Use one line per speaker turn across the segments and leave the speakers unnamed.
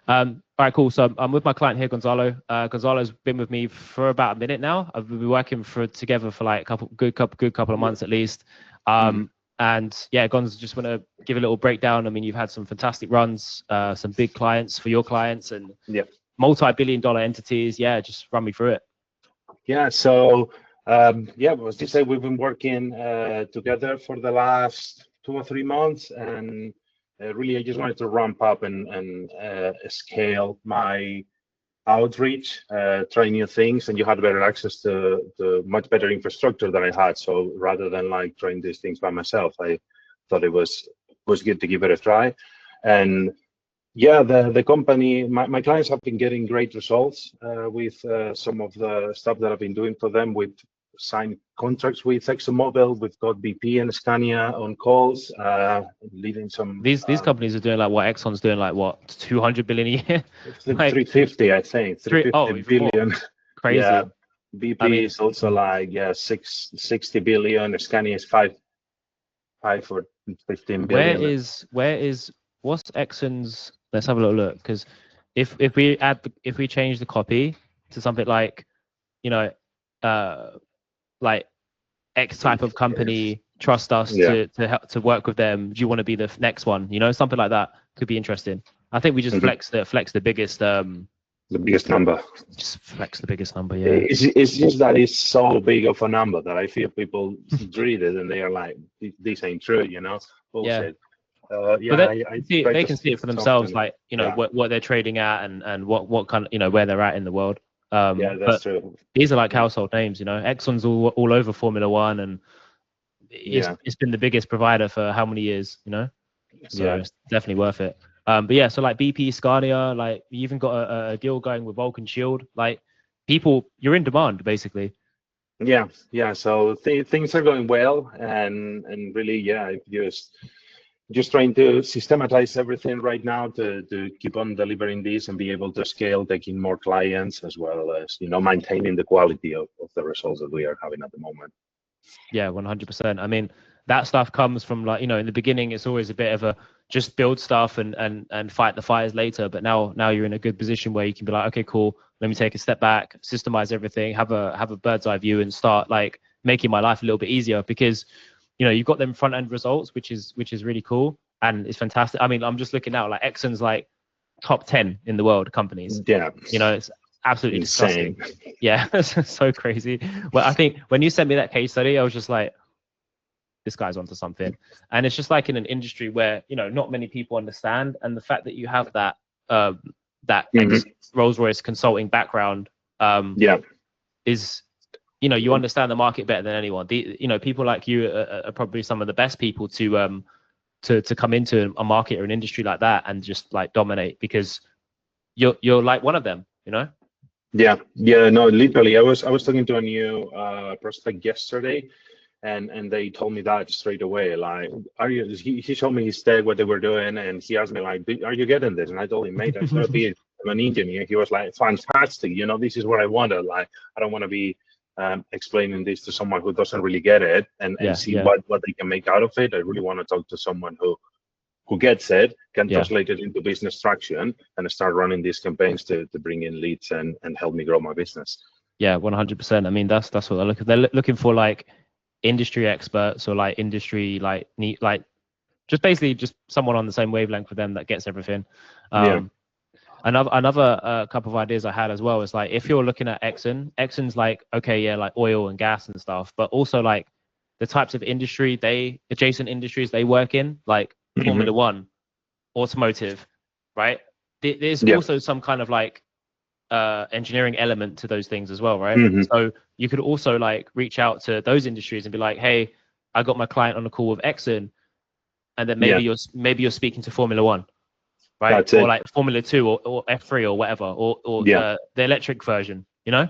All right, cool. So I'm with my client here, Gonzalo. Gonzalo's been with me for about a minute now. I've been working together for like a good couple of months at least. And yeah, Gonz, just want to give a little breakdown. I mean, you've had some fantastic runs, some big clients for your clients, and multi-billion-dollar entities. Yeah, just run me through it.
Yeah. So as you say, we've been working together for the last 2 or 3 months, and really, I just wanted to ramp up and scale my outreach, try new things, and you had better access to much better infrastructure than I had. So rather than like trying these things by myself, I thought it was good to give it a try. And yeah, the company, my clients have been getting great results with some of the stuff that I've been doing for them. We've signed contracts with Exxon Mobil. We've got BP and Scania on calls, leading some.
These companies are doing like what Exxon's doing, like what 200 billion a year.
Like, 350, I think. 350 billion.
Crazy.
Yeah. BP is also like 60 billion. Scania is 5 or 15 billion.
What's Exxon's? Let's have a little look, because if we change the copy to something like, like X type of company, trust us to help to work with them. Do you want to be the next one? Something like that could be interesting. I think we just flex the biggest.
The biggest number.
Just flex the biggest number. Yeah.
It's just that it's so big of a number that I feel people read it and they are like, "This ain't true," Bullshit.
But they can see it for themselves, like what they're trading at and what kind of where they're at in the world.
That's true.
These are like household names, Exxon's all over Formula One, and it's been the biggest provider for how many years, So it's definitely worth it. But yeah, so like BP, Scania, like you even got a deal going with Vulcan Shield. Like you're in demand basically.
Yeah. So things are going well, and really, just trying to systematize everything right now to keep on delivering this and be able to scale, taking more clients, as well as maintaining the quality of the results that we are having at the moment.
Yeah, 100%. I mean, that stuff comes from like, in the beginning, it's always a bit of a just build stuff and fight the fires later. But now you're in a good position where you can be like, okay, cool. Let me take a step back, systemize everything, have a bird's eye view, and start like making my life a little bit easier, because you've got them front end results, which is really cool and it's fantastic. I mean, I'm just looking now, like Exxon's like top 10 in the world companies.
Yeah.
It's absolutely
insane.
Disgusting. Yeah, it's so crazy. Well, I think when you sent me that case study, I was just like, this guy's onto something. And it's just like in an industry where, not many people understand. And the fact that you have that Rolls-Royce consulting background is, you understand the market better than anyone. People like you are probably some of the best people to come into a market or an industry like that and just like dominate, because you're like one of them,
Yeah, no, literally. I was talking to a new prospect yesterday, and they told me that straight away. Like, he showed me his tech, what they were doing, and he asked me like, "Are you getting this?" And I told him, "Mate, I'm gonna be an engineer." He was like, "Fantastic, this is what I wanted. Like, I don't want to be explaining this to someone who doesn't really get it and see what they can make out of it. I really want to talk to someone who gets it, can translate it into business traction, and start running these campaigns to bring in leads and help me grow my business."
Yeah, 100%. I mean, that's what they're looking. They're looking for like industry experts, or like industry like just basically just someone on the same wavelength with them that gets everything. Another couple of ideas I had as well is like, if you're looking at Exxon's like, okay, like oil and gas and stuff, but also like the types of adjacent industries they work in, like Formula One, automotive, right? There's also some kind of like engineering element to those things as well, right? So you could also like reach out to those industries and be like, hey, I got my client on a call with Exxon, and then maybe you're speaking to Formula One, right?
That's
or
it.
like Formula 2 or F3 or whatever, or the electric version,
Yeah,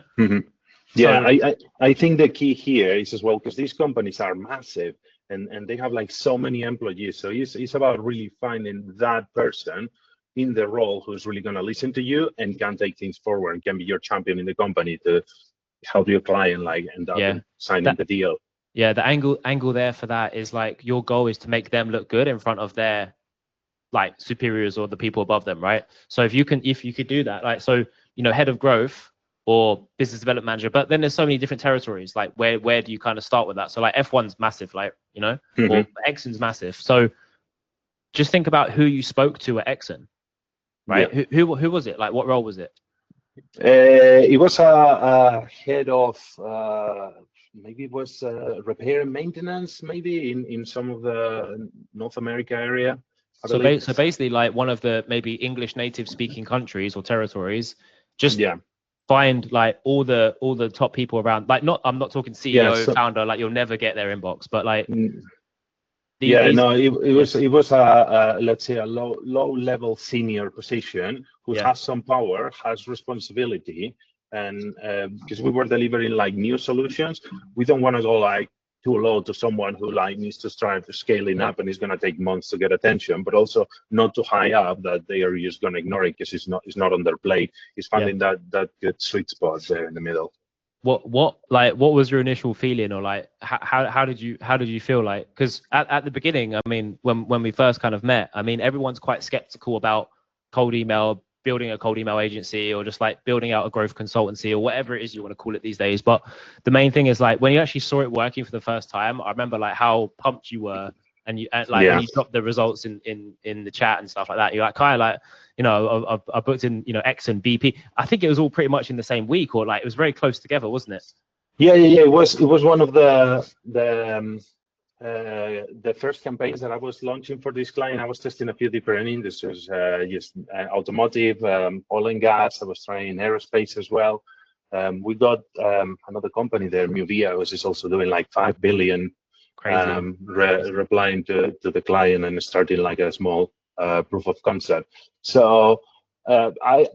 so, I think the key here is as well, because these companies are massive and they have like so many employees. So it's about really finding that person in the role who's really going to listen to you and can take things forward and can be your champion in the company to help your client like end up signing the deal.
Yeah, the angle there for that is like, your goal is to make them look good in front of their like superiors or the people above them, right? So if you could do that, like, so, you know, head of growth or business development manager, but then there's so many different territories. Like where do you kind of start with that? So like F1's massive, like, you know, or Exxon's massive. So just think about who you spoke to at Exxon, right?
Yeah.
Who was it? Like, what role was it?
It was a head of maybe it was repair and maintenance, maybe in some of the North America area.
So basically, like one of the maybe English native speaking countries or territories, just find like all the top people around. Like, not, I'm not talking CEO, founder. Like, you'll never get their inbox, but like.
It was a let's say a low level senior position who has some power, has responsibility, and because we were delivering like new solutions, we don't want to go like too low to someone who like needs to start scaling up and it's going to take months to get attention, but also not too high up that they are just going to ignore it because it's not on their plate. It's finding that good sweet spot there in the middle.
What was your initial feeling, or like how did you feel? Like, because at the beginning, I mean, when we first kind of met, I mean, everyone's quite skeptical about cold email, building a cold email agency, or just like building out a growth consultancy, or whatever it is you want to call it these days. But the main thing is, like, when you actually saw it working for the first time, I remember like how pumped you were, and when you dropped the results in the chat and stuff like that, you're like, Kai, like, you know, I booked in, you know, Exxon, BP. I think it was all pretty much in the same week, or like it was very close together, wasn't it?
Yeah. It was one of the first campaigns that I was launching for this client. I was testing a few different industries, automotive, oil and gas. I was trying aerospace as well. We got another company there, Mobil, which is also doing like 5 billion.
Crazy.
Replying to the client and starting like a small proof of concept. So I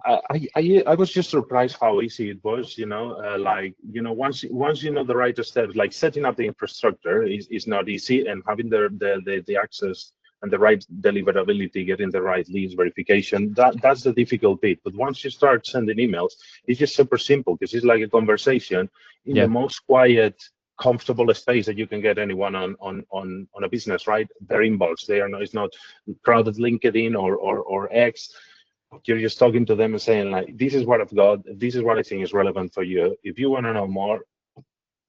was just surprised how easy it was. You know, like, you know, once you know the right steps, like setting up the infrastructure is not easy, and having the access and the right deliverability, getting the right leads verification, that's the difficult bit. But once you start sending emails, it's just super simple because it's like a conversation in the most quiet, comfortable space that you can get anyone on a business, right? Their inbox. It's not crowded LinkedIn or X. You're just talking to them and saying like, this is what I've got, this is what I think is relevant for you. If you want to know more,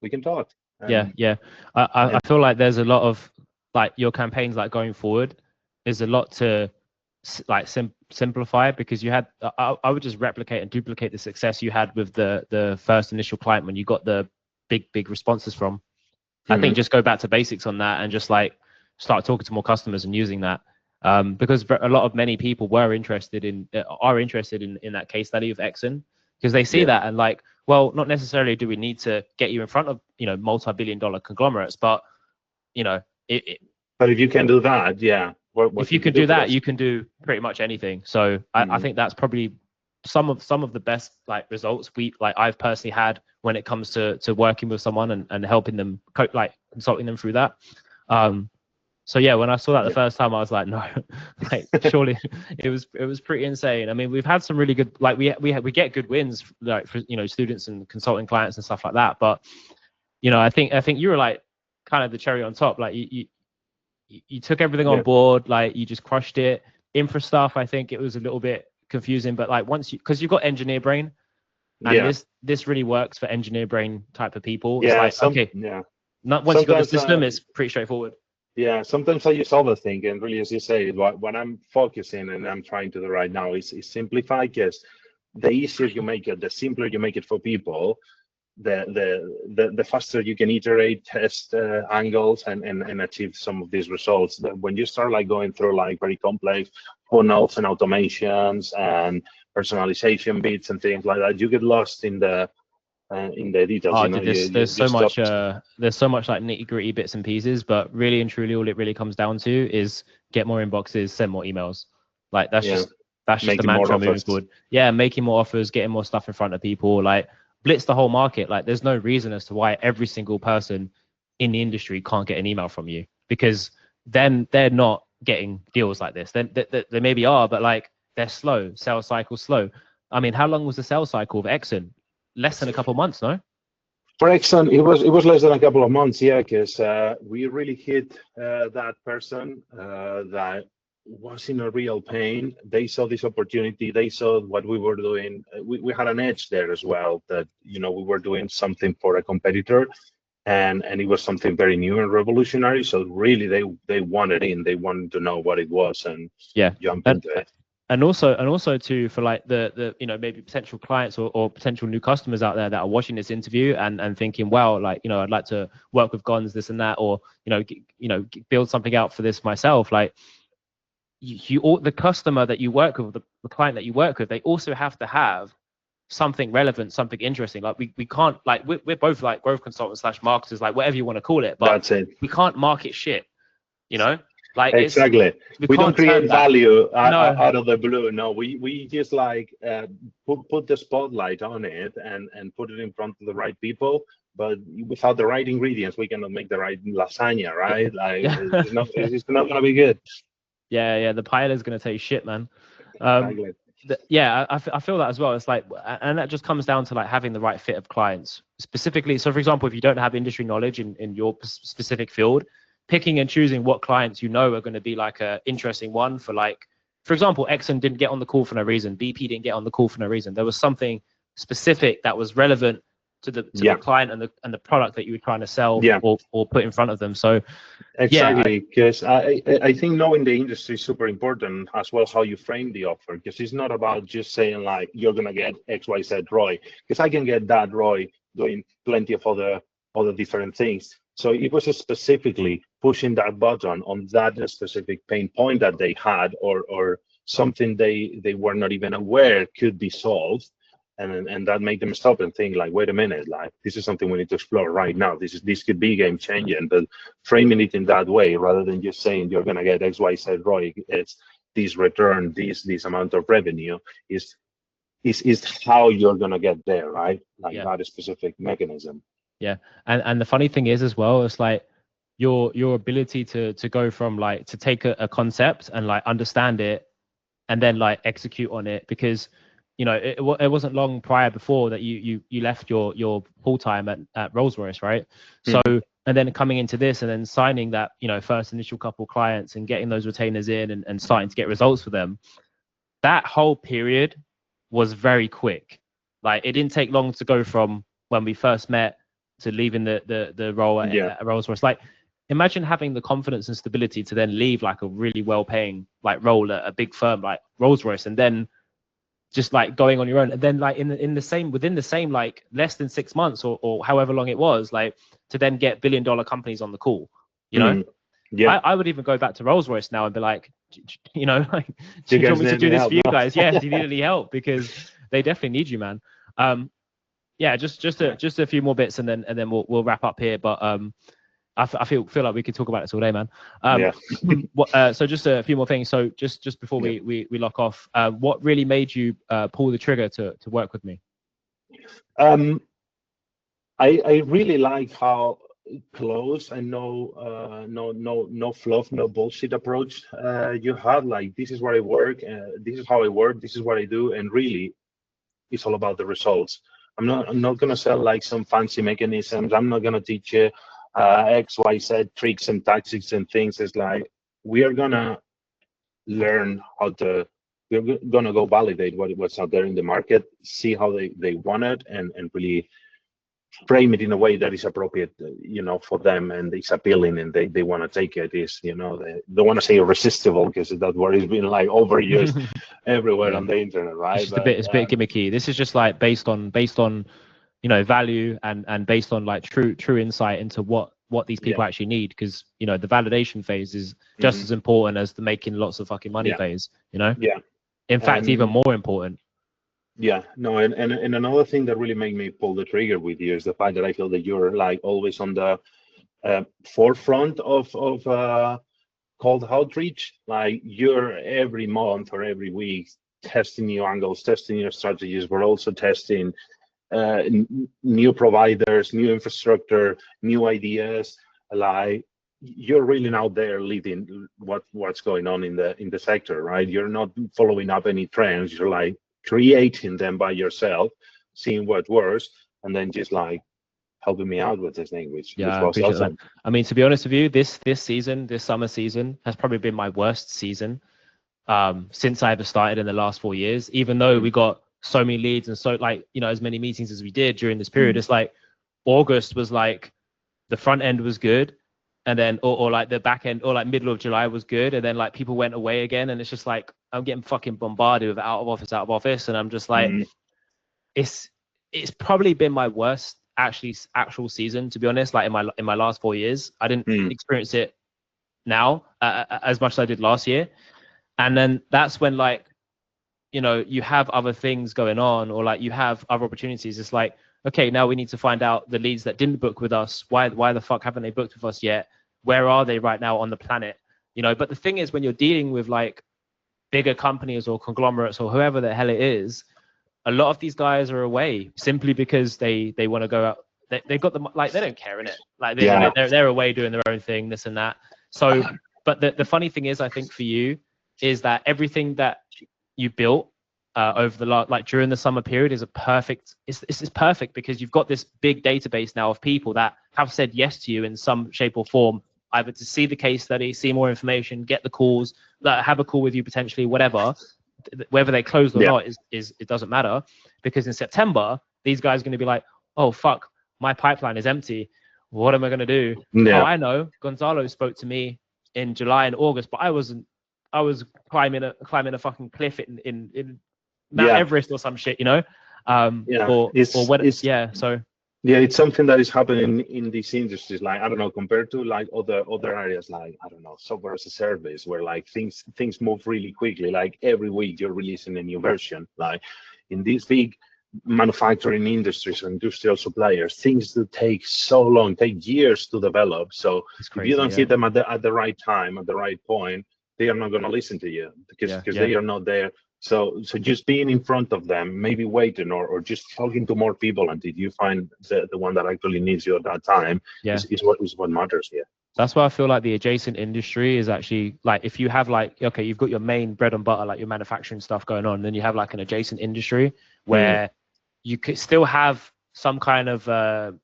we can talk.
I feel like there's a lot of like your campaigns, like going forward, is a lot to like simplify, because you had I would just replicate and duplicate the success you had with the first initial client when you got the big responses from. I think just go back to basics on that and just like start talking to more customers and using that, because many people are interested in that case study of Exxon, because they see that and like, well, not necessarily do we need to get you in front of, you know, multi-billion-dollar conglomerates, but you know,
but if you can do that,
if you can do that, you can do pretty much anything. So I think that's probably some of the best like results I've personally had when it comes to working with someone and helping them consulting them through that. So yeah, when I saw that the first time, I was like, no, like surely it was pretty insane. I mean, we've had some really good, like we get good wins, like, for, you know, students and consulting clients and stuff like that. But you know, I think you were like kind of the cherry on top. Like you took everything on board, like you just crushed it. Infra stuff, I think it was a little bit confusing, but like because you've got engineer brain, and this really works for engineer brain type of people. It's like, once you got the system, it's pretty straightforward.
Yeah, sometimes I use overthink, and really, as you say, what I'm focusing and I'm trying to do right now is simplify, because the easier you make it, the simpler you make it for people, the faster you can iterate, test angles, and achieve some of these results. When you start like going through like very complex funnels and automations and personalization bits and things like that, you get lost in the details. You know,
there's so much like nitty-gritty bits and pieces, but really and truly all it really comes down to is get more inboxes, send more emails. Like that's just the mantra moving forward. Yeah, making more offers, getting more stuff in front of people, like blitz the whole market. Like there's no reason as to why every single person in the industry can't get an email from you, because then they're not getting deals like this. Then they maybe are, but like they're slow, sales cycle slow. I mean, how long was the sales cycle of Exxon? Less than a couple of months, no?
For Exxon, it was less than a couple of months, because we really hit that person that was in a real pain. They saw this opportunity. They saw what we were doing. We had an edge there as well, that we were doing something for a competitor, and it was something very new and revolutionary. So really, they wanted in. They wanted to know what it was and
Yeah.
jump
And
into it.
also too, for like the maybe potential clients or potential new customers out there that are watching this interview and thinking, wow, like I'd like to work with Gons, this and that, or build something out for this myself. Like the customer that you work with, the client that you work with, they also have to have something relevant, something interesting. Like we can't, like we're both like growth consultants / marketers, like whatever you want to call it, but
That's it.
we can't market shit, like
Exactly. We don't
can't turn
create
that.
value
No.
out of the blue. No, we just like put the spotlight on it and put it in front of the right people. But without the right ingredients, we cannot make the right lasagna, right? Like it's not gonna be good.
Yeah, the pilot is gonna taste shit, man.
Exactly.
I feel that as well. It's like, and that just comes down to like having the right fit of clients specifically. So for example, if you don't have industry knowledge in your specific field, picking and choosing what clients are going to be like a interesting one for, like, for example, Exxon didn't get on the call for no reason. BP didn't get on the call for no reason. There was something specific that was relevant to the client and the product that you were trying to sell or put in front of them. So
exactly, because I think knowing the industry is super important, as well how you frame the offer, because it's not about just saying like you're gonna get XYZ ROI, because I can get that ROI doing plenty of other different things. So it was specifically pushing that button on that specific pain point that they had, or something they were not even aware could be solved. And that made them stop and think like, wait a minute, like this is something we need to explore right now. This could be game changing. But framing it in that way, rather than just saying you're gonna get XYZ ROI, it's this return, this amount of revenue, is how you're gonna get there, right? Like that specific mechanism.
Yeah, and the funny thing is as well, it's like your ability to go from like to take a concept and like understand it and then like execute on it, because it wasn't long prior before that you left your full time at Rolls-Royce, right? So and then coming into this and then signing that first initial couple clients and getting those retainers in and starting to get results for them, that whole period was very quick. Like it didn't take long to go from when we first met to leaving the role at Rolls-Royce. Like imagine having the confidence and stability to then leave like a really well-paying like role at a big firm like Rolls-Royce, and then just like going on your own, and then like within the same like less than 6 months or however long it was, like to then get billion-dollar companies on the call. I would even go back to Rolls-Royce now and be like, like, do you want me to do this for you guys? Yeah, do you need any help? Because they definitely need you, man. Just a few more bits and then we'll wrap up here. But I feel like we could talk about this all day, man. So just a few more things. So just before we lock off, what really made you pull the trigger to work with me?
I really like how close and no fluff, no bullshit approach you had. Like, this is where I work, this is how I work, this is what I do, and really it's all about the results. I'm not gonna sell like some fancy mechanisms. I'm not gonna teach you XYZ tricks and tactics and things. It's like we are gonna learn how to, we're gonna go validate what's out there in the market, see how they want it, and really frame it in a way that is appropriate, for them, and it's appealing, and they want to take it. Is they don't want to say irresistible, because that word has been like overused everywhere on the internet, right?
It's a bit gimmicky. This is just like based on value and based on like true insight into what these people actually need, because the validation phase is just as important as the making lots of fucking money phase. In fact, even more important.
And another thing that really made me pull the trigger with you is the fact that I feel that you're like always on the forefront of cold outreach. Like, you're every month or every week testing new angles, testing new strategies. We're also testing new providers, new infrastructure, new ideas. Like, you're really now there leading what's going on in the sector, right? You're not following up any trends. You're like creating them by yourself, seeing what works, and then just like helping me out with this thing, which was awesome.
I mean, to be honest with you, this summer season has probably been my worst season. since I ever started in the last 4 years. Even though we got so many leads and so like, you know, as many meetings as we did during this period, it's like August was like the front end was good, and then or like the back end, or like middle of July was good, and then like people went away again, and it's just like I'm getting fucking bombarded with out of office, and I'm just like, it's probably been my worst actual season, to be honest. Like in my last 4 years, I didn't experience it now as much as I did last year. And then that's when, like, you know, you have other things going on, or like you have other opportunities. It's like, okay, now we need to find out the leads that didn't book with us. Why the fuck haven't they booked with us yet? Where are they right now on the planet? You know, but the thing is, when you're dealing with like bigger companies or conglomerates or whoever the hell it is, a lot of these guys are away simply because they want to go out. They've got the, like, they don't care in it. Like they're away doing their own thing, this and that. So, but the funny thing is, I think for you, is that everything that you built over the last, like during the summer period, is a perfect. It's perfect because you've got this big database now of people that have said yes to you in some shape or form, either to see the case study, see more information, get the calls, have a call with you potentially, whatever. Whether they closed or not is it doesn't matter, because in September these guys are going to be like, oh fuck, my pipeline is empty. What am I going to do? Oh, I know. Gonzalo spoke to me in July and August, but I was climbing a fucking cliff in Mount Everest or some shit, you know.
It's something that is happening in these industries, like, I don't know, compared to like other areas, like, I don't know, software as a service, where like things move really quickly. Like every week you're releasing a new version. Like in these big manufacturing industries or industrial suppliers, things do take so long, take years to develop. So if you don't hit them at the right time, at the right point, they are not going to listen to you because they are not there. So just being in front of them, maybe waiting or just talking to more people until you find the one that actually needs you at that time is what matters here.
That's why I feel like the adjacent industry is actually, like, if you have like, okay, you've got your main bread and butter, like your manufacturing stuff going on, then you have like an adjacent industry where you could still have some kind of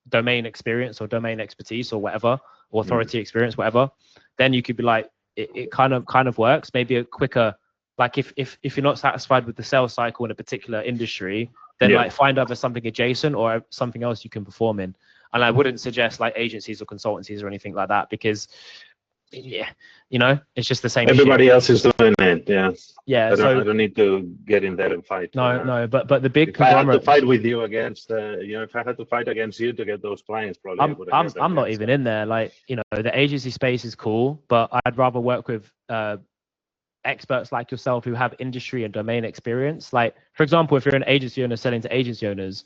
domain experience or domain expertise or whatever, or authority experience, whatever. Then you could be like, it kind of works. Maybe a quicker, like if you're not satisfied with the sales cycle in a particular industry, then like find either something adjacent or something else you can perform in. And I wouldn't suggest like agencies or consultancies or anything like that, because you know, it's just the same.
Everybody else is doing it.
Yeah.
I don't need to get in there and fight.
No. But the big
if I had to fight with you against, if I had to fight against you to get those clients, probably
I'm not even in there. Like, you know, the agency space is cool, but I'd rather work with experts like yourself who have industry and domain experience. Like, for example, if you're an agency owner selling to agency owners,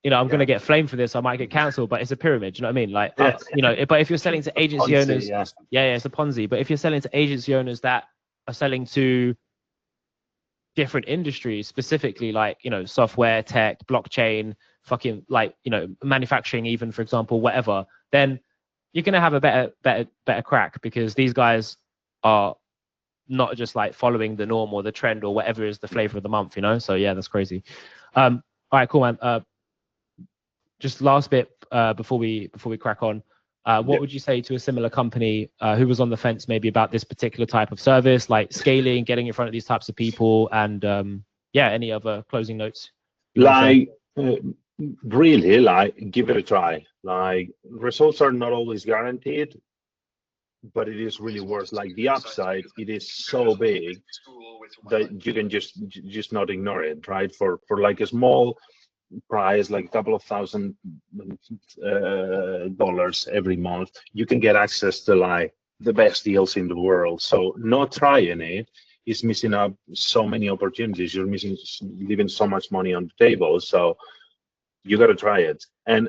you know, I'm going to get flamed for this. I might get cancelled, but it's a pyramid. You know what I mean? Like, you know, but if you're selling to agency owners, it's a Ponzi. But if you're selling to agency owners that are selling to different industries, specifically like, you know, software, tech, blockchain, fucking like, you know, manufacturing, even, for example, whatever, then you're going to have a better crack, because these guys are not just like following the norm or the trend or whatever is the flavor of the month, you know? So yeah, that's crazy. All right, cool, man. Just last bit before we crack on, what would you say to a similar company who was on the fence maybe about this particular type of service, like scaling, getting in front of these types of people, and any other closing notes?
Like, really, like, give it a try. Like, results are not always guaranteed, but it is really worth, like, the upside, it is so big that you can just not ignore it, right? For like a small price, like a couple of $1,000 every month, you can get access to like the best deals in the world. So not trying it is missing up so many opportunities. You're leaving so much money on the table. So you got to try it. And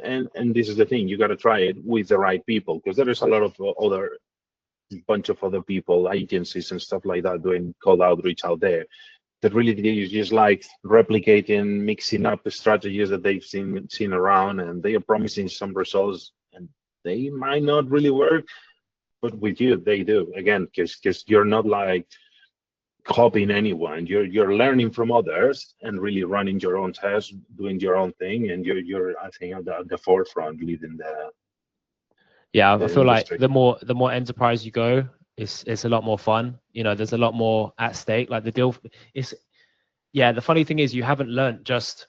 this is the thing, you got to try it with the right people, because there is a lot of bunch of other people, agencies and stuff like that, doing cold outreach out there that really is just like replicating, mixing up the strategies that they've seen around, and they are promising some results, and they might not really work, but with you they do, again, because you're not like copying anyone, you're learning from others and really running your own tests, doing your own thing, and you're I think at the forefront, leading the.
Yeah, I feel like
industry.
the more enterprise you go, it's a lot more fun. You know, there's a lot more at stake. Like the deal is, yeah. The funny thing is, you haven't learned just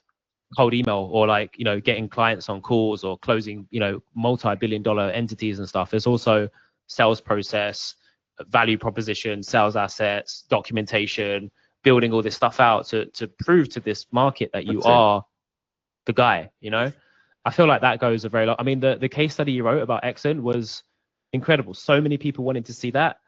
cold email or like, you know, getting clients on calls or closing, you know, multi-billion-dollar entities and stuff. There's also sales process, value proposition, sales assets, documentation, building all this stuff out to prove to this market that you
That's it.
are the guy. You know, I feel like that goes a very long. I mean, the case study you wrote about Exxon was incredible. So many people wanted to see that.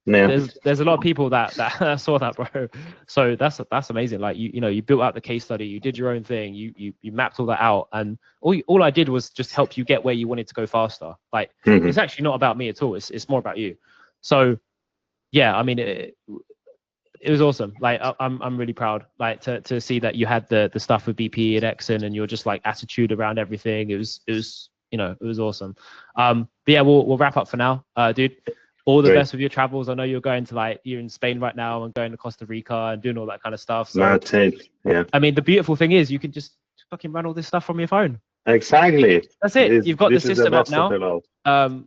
Yeah.
There's a lot of people that saw that, bro. So that's amazing. Like you know, you built out the case study, you did your own thing, you mapped all that out, and all I did was just help you get where you wanted to go faster. Like it's actually not about me at all. It's more about you. So yeah, I mean it was awesome. Like I'm really proud. Like to see that you had the stuff with BP and Exxon, and your just like attitude around everything. It was you know, it was awesome. But yeah, we'll wrap up for now, dude. All the
Great.
best with your travels. I know you're going to like, you're in Spain right now and going to Costa Rica and doing all that kind of stuff. So
That's it. Yeah.
I mean, the beautiful thing is you can just fucking run all this stuff from your phone.
Exactly.
That's it. You've got the
This is
system up
best of it
now.
all.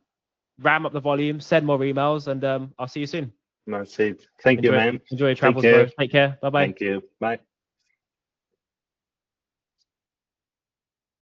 Ram up the volume, send more emails, and I'll see you soon.
That's it. Thank you, man.
Enjoy your travels, bro. Take care. Bye bye.
Thank you. Bye.